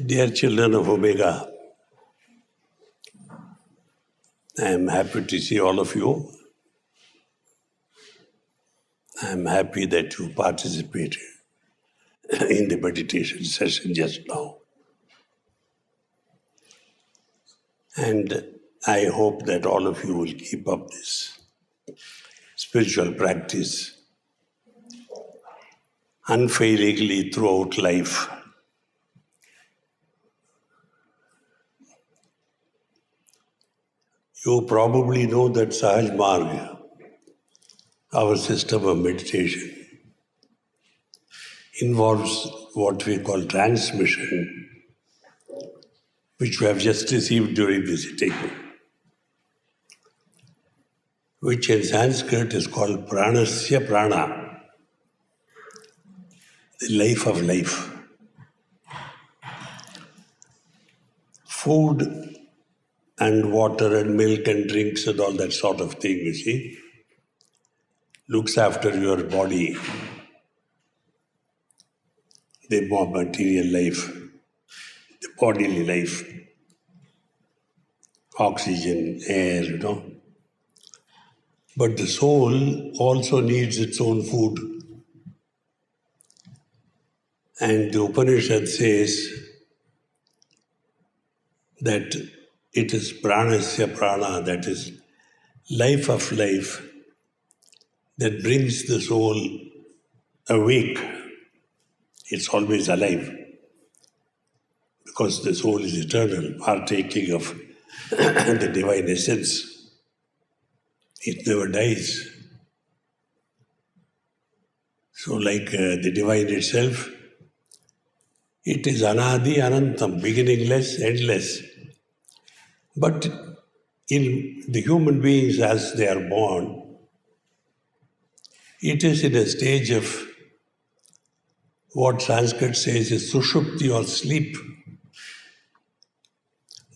Dear children of Omega, I am happy to see all of you. I am happy that you participated in the meditation session just now. And I hope that all of you will keep up this spiritual practice unfailingly throughout life. You probably know that Sahaj Marg, our system of meditation, involves what we call transmission, which we have just received during the sitting, which in Sanskrit is called pranasya prana, the life of life. Food and water and milk and drinks and all that sort of thing, you see, looks after your body, the more material life, the bodily life, oxygen, air, But the soul also needs its own food. And the Upanishad says that it is pranasya prana, that is life of life, that brings the soul awake. It's always alive because the soul is eternal, partaking of the divine essence. It never dies. So like the divine itself, it is anadi anantam, beginningless, endless. But in the human beings as they are born, it is in a stage of what Sanskrit says is sushupti or sleep,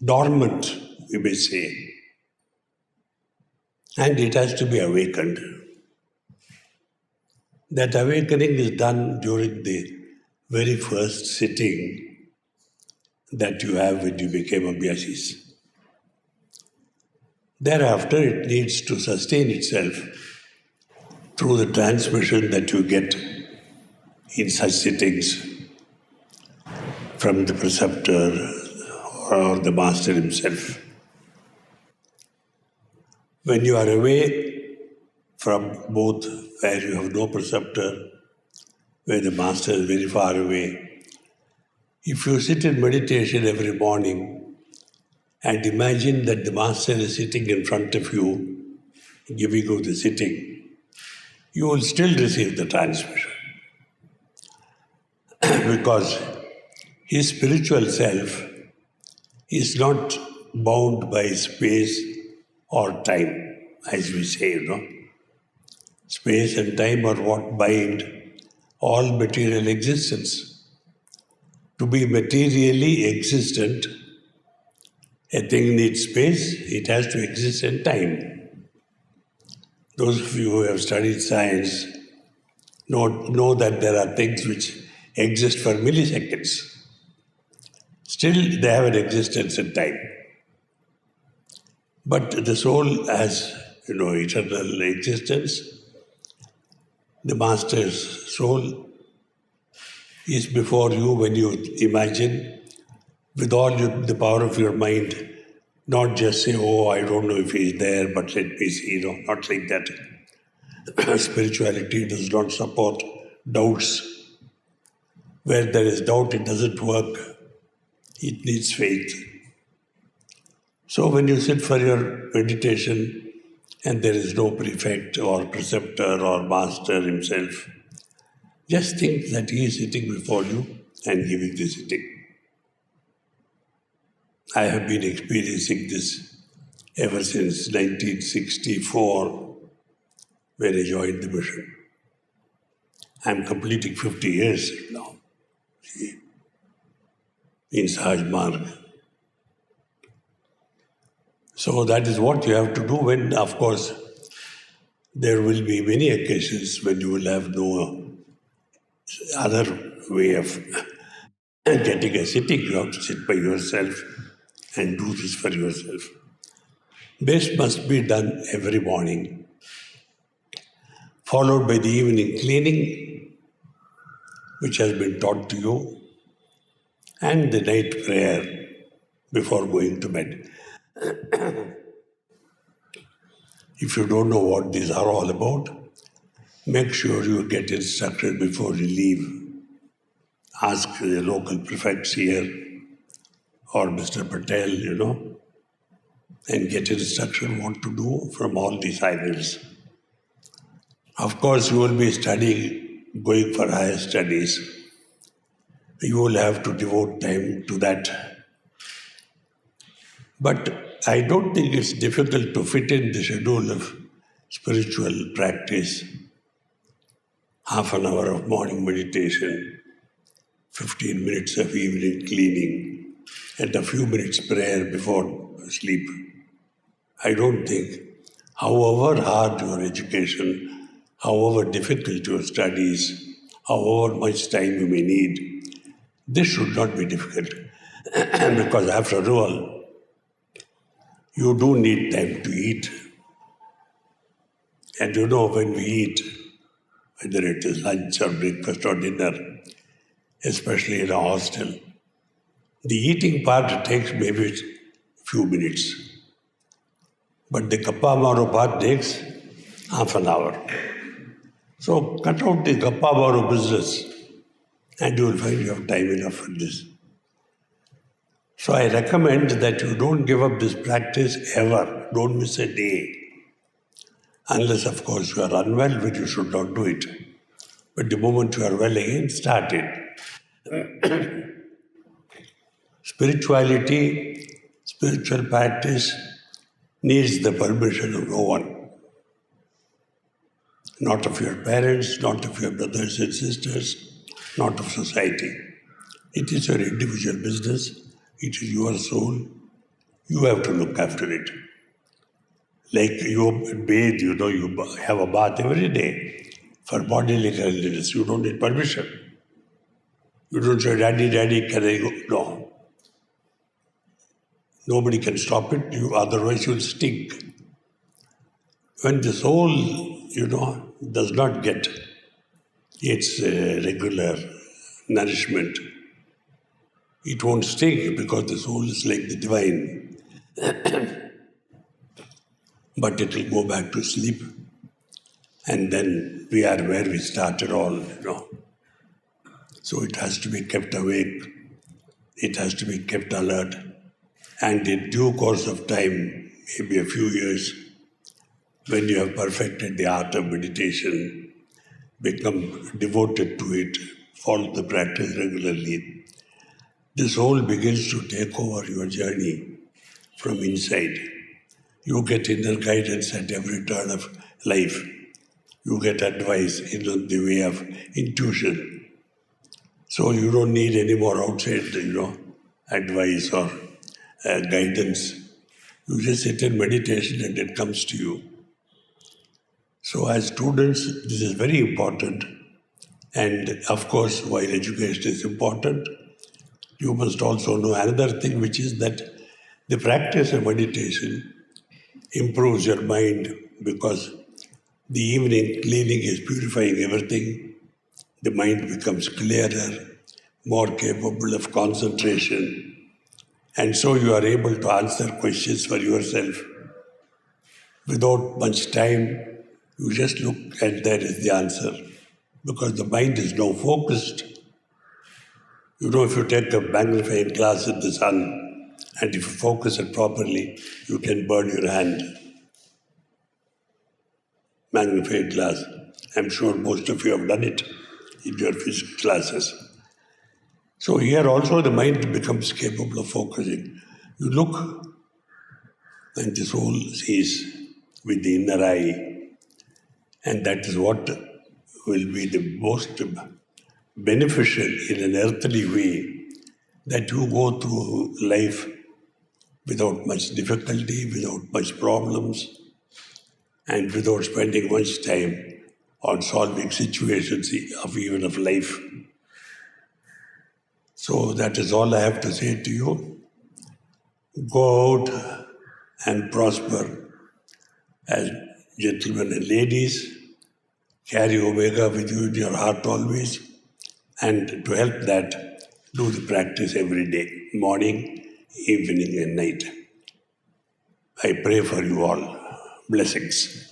dormant, we may say. And it has to be awakened. That awakening is done during the very first sitting that you have when you became abhyasis. Thereafter, it needs to sustain itself through the transmission that you get in such sittings from the preceptor or the master himself. When you are away from both where you have no preceptor, where the master is very far away, if you sit in meditation every morning and imagine that the master is sitting in front of you, giving you the sitting, you will still receive the transmission. Because his spiritual self is not bound by space or time, as we say, Space and time are what bind all material existence. To be materially existent, a thing needs space, it has to exist in time. Those of you who have studied science know that there are things which exist for milliseconds. Still, they have an existence in time. But the soul has, eternal existence. The master's soul is before you when you imagine with all the power of your mind, not just say, I don't know if he's there, but let me see, not like that. Spirituality does not support doubts. Where there is doubt, it doesn't work. It needs faith. So when you sit for your meditation and there is no prefect or preceptor or master himself, just think that he is sitting before you and giving the sitting. I have been experiencing this ever since 1964 when I joined the mission. I'm completing 50 years now in Sahaj Marg. So that is what you have to do when, of course, there will be many occasions when you will have no other way of and getting a sitting, you have to sit by yourself and do this for yourself. This must be done every morning, followed by the evening cleaning, which has been taught to you, and the night prayer before going to bed. If you don't know what these are all about, make sure you get instructed before you leave. Ask the local prefects here or Mr. Patel, and get instruction what to do from all these angles. Of course, you will be studying, going for higher studies. You will have to devote time to that. But I don't think it's difficult to fit in the schedule of spiritual practice. Half an hour of morning meditation, 15 minutes of evening cleaning, and a few minutes prayer before sleep. I don't think, however hard your education, however difficult your studies, however much time you may need, this should not be difficult. Because after all, you do need time to eat. And when we eat, whether it is lunch or breakfast or dinner, especially in a hostel, the eating part takes maybe a few minutes. But the Kappa part takes half an hour. So cut out the Kappa business and you will find you have time enough for this. So I recommend that you don't give up this practice ever. Don't miss a day. Unless, of course, you are unwell, which you should not do it. But the moment you are well again, start it. Spiritual practice needs the permission of no one. Not of your parents, not of your brothers and sisters, not of society. It is your individual business. It is your soul. You have to look after it. Like you bathe, you have a bath every day. For bodily cleanliness, you don't need permission. You don't say, Daddy, can I go? No. Nobody can stop it, otherwise you'll stink. When the soul, does not get its regular nourishment, it won't stink because the soul is like the divine. But it will go back to sleep. And then we are where we started all, So it has to be kept awake. It has to be kept alert. And in due course of time, maybe a few years, when you have perfected the art of meditation, become devoted to it, follow the practice regularly, the soul begins to take over your journey from inside. You get inner guidance at every turn of life. You get advice in the way of intuition. So you don't need any more outside, advice or guidance. You just sit in meditation and it comes to you. So as students, this is very important. And of course, while education is important, you must also know another thing, which is that the practice of meditation improves your mind because the evening cleaning is purifying everything. The mind becomes clearer, more capable of concentration. And so you are able to answer questions for yourself. Without much time, you just look and there is the answer. Because the mind is now focused. If you take a magnifying glass in the sun, and if you focus it properly, you can burn your hand. Magnifying glass. I'm sure most of you have done it in your physics classes. So here also the mind becomes capable of focusing. You look and the soul sees with the inner eye. And that is what will be the most beneficial in an earthly way, that you go through life without much difficulty, without much problems, and without spending much time on solving situations of life. So that is all I have to say to you. Go out and prosper as gentlemen and ladies. Carry Omega with you in your heart always. And to help that, do the practice every day, morning, evening, and night. I pray for you all. Blessings.